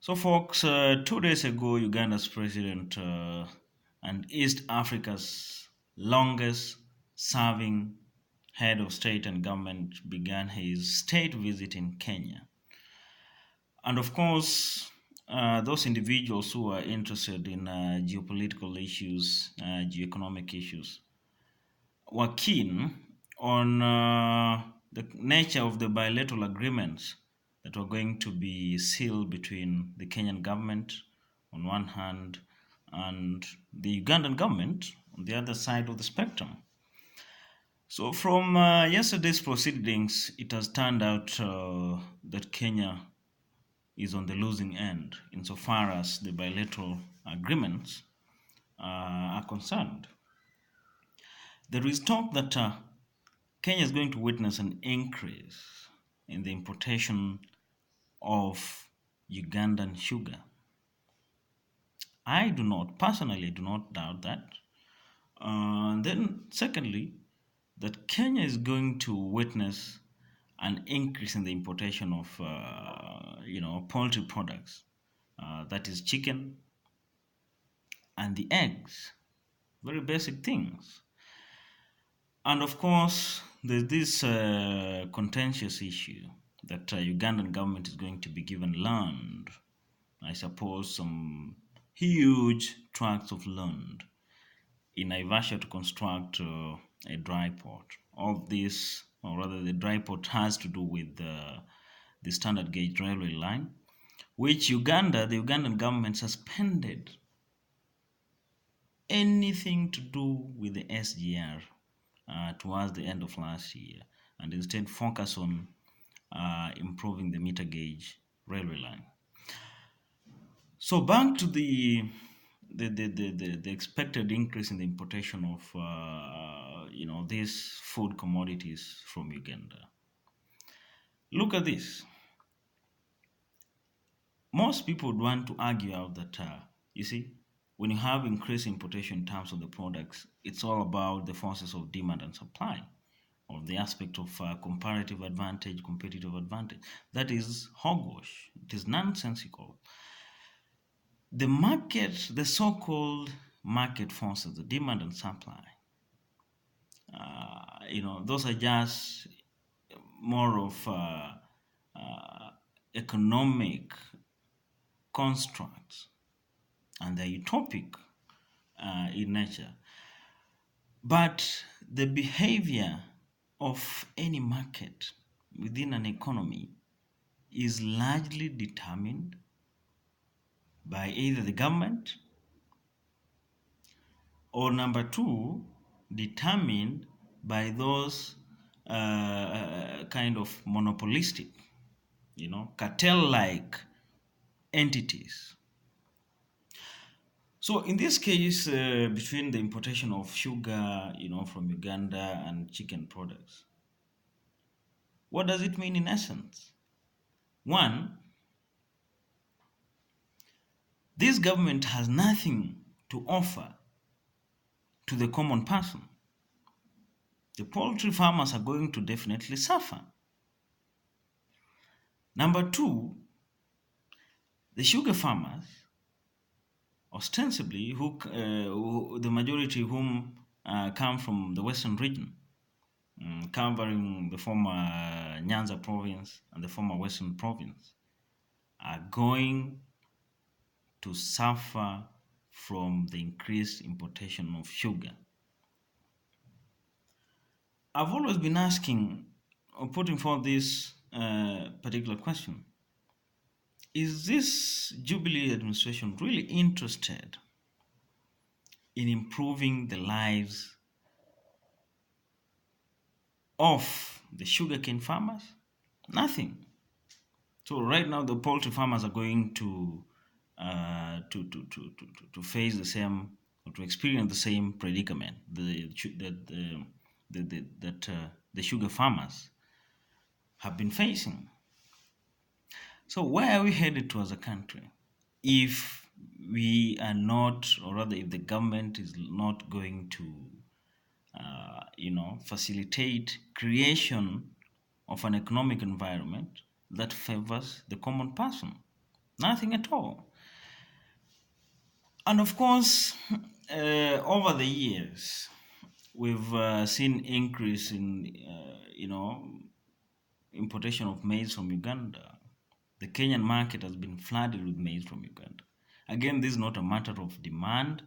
So, folks, 2 days ago, Uganda's president and East Africa's longest serving head of state and government began his state visit in Kenya. And of course, those individuals who are interested in geopolitical issues, geoeconomic issues, were keen on the nature of the bilateral agreements that were going to be sealed between the Kenyan government on one hand and the Ugandan government on the other side of the spectrum. So, from yesterday's proceedings, it has turned out that Kenya is on the losing end insofar as the bilateral agreements are concerned. There is talk that Kenya is going to witness an increase in the importation of Ugandan sugar. I do not, personally, do not doubt that. Then, secondly, that Kenya is going to witness an increase in the importation of, poultry products. That is chicken and the eggs, very basic things. And of course, there's this contentious issue that Ugandan government is going to be given land. I suppose some huge tracts of land in Naivasha to construct a dry port. All this, or rather, the dry port has to do with the standard gauge railway line, which the Ugandan government suspended anything to do with the SGR towards the end of last year and instead focus on improving the meter gauge railway line. So back to the expected increase in the importation of these food commodities from Uganda. Look at this. Most people would want to argue out that you see, when you have increased importation in terms of the products, it's all about the forces of demand and supply, or the aspect of comparative advantage, competitive advantage. That is hogwash. It is nonsensical. The market, the so-called market forces, the demand and supply, those are just more of economic constructs, and they're utopic in nature. But the behavior of any market within an economy is largely determined by either the government or number two, determined by those kind of monopolistic, cartel-like entities. So in this case, between the importation of sugar, from Uganda and chicken products, what does it mean in essence? One, this government has nothing to offer to the common person. The poultry farmers are going to definitely suffer. Number two, the sugar farmers, ostensibly, who the majority of whom come from the western region, covering the former Nyanza province and the former western province, are going to suffer from the increased importation of sugar. I've always been asking or putting forth this particular question. Is this Jubilee administration really interested in improving the lives of the sugarcane farmers? Nothing. So right now, the poultry farmers are going to face the same or to experience the same predicament that the sugar farmers have been facing. So where are we headed to as a country if we are not, or rather, if the government is not going to, facilitate creation of an economic environment that favors the common person? Nothing at all. And of course, over the years, we've seen increase in, importation of maize from Uganda. The Kenyan market has been flooded with maize from Uganda. Again, this is not a matter of demand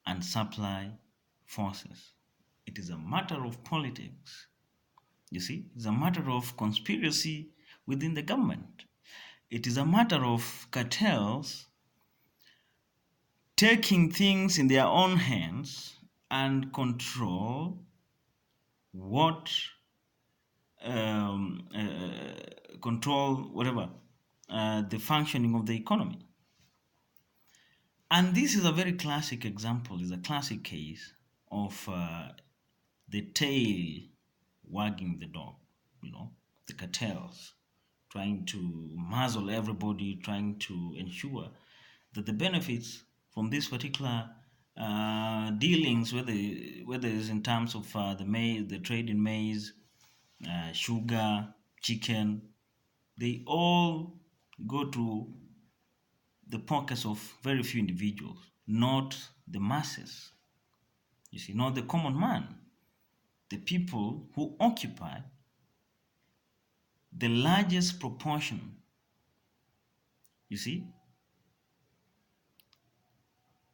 and supply forces. It is a matter of politics. You see, it's a matter of conspiracy within the government. It is a matter of cartels taking things in their own hands and control what control whatever the functioning of the economy. And this is a very classic example, is a classic case of the tail wagging the dog, the cartels trying to muzzle everybody, trying to ensure that the benefits from this particular dealings, whether it's in terms of the maize, the trade in maize, sugar, chicken, they all go to the pockets of very few individuals, not the masses. You see, not the common man, the people who occupy the largest proportion, you see,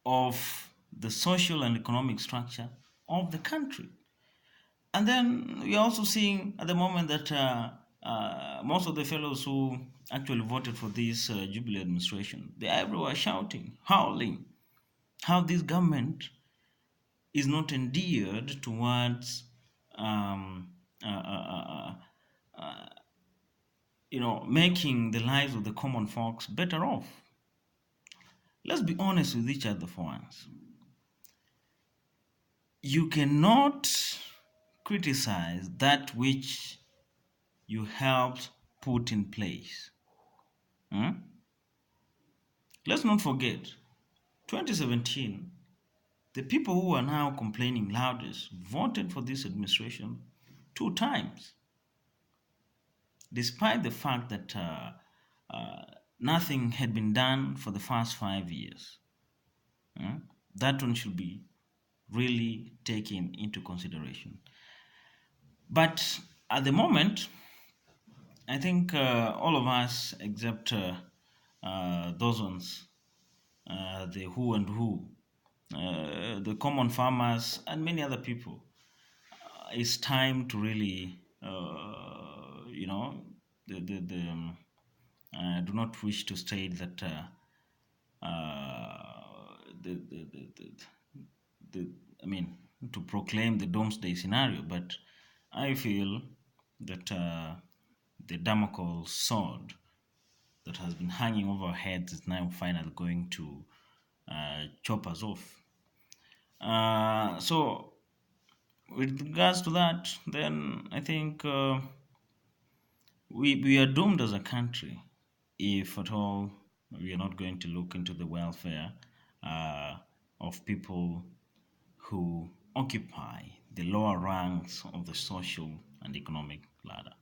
of the social and economic structure of the country. And then we are also seeing at the moment that most of the fellows who actually voted for this Jubilee administration, they are everywhere shouting, howling, how this government is not endeared towards, um, uh, uh, uh, uh, making the lives of the common folks better off. Let's be honest with each other for once. You cannot criticize that which you helped put in place. Hmm? Let's not forget, 2017, the people who are now complaining loudest voted for this administration 2 times, despite the fact that nothing had been done for the first 5 years. Hmm? That one should be really taken into consideration. But at the moment, I think all of us, except those ones, the who and who, the common farmers, and many other people, it's time to really, do not wish to state that the I mean, to proclaim the doomsday scenario, but I feel that the Damocles sword that has been hanging over our heads is now finally going to chop us off. So, with regards to that, then I think we are doomed as a country if at all we are not going to look into the welfare uh, of people who occupy the lower ranks of the social and economic ladder.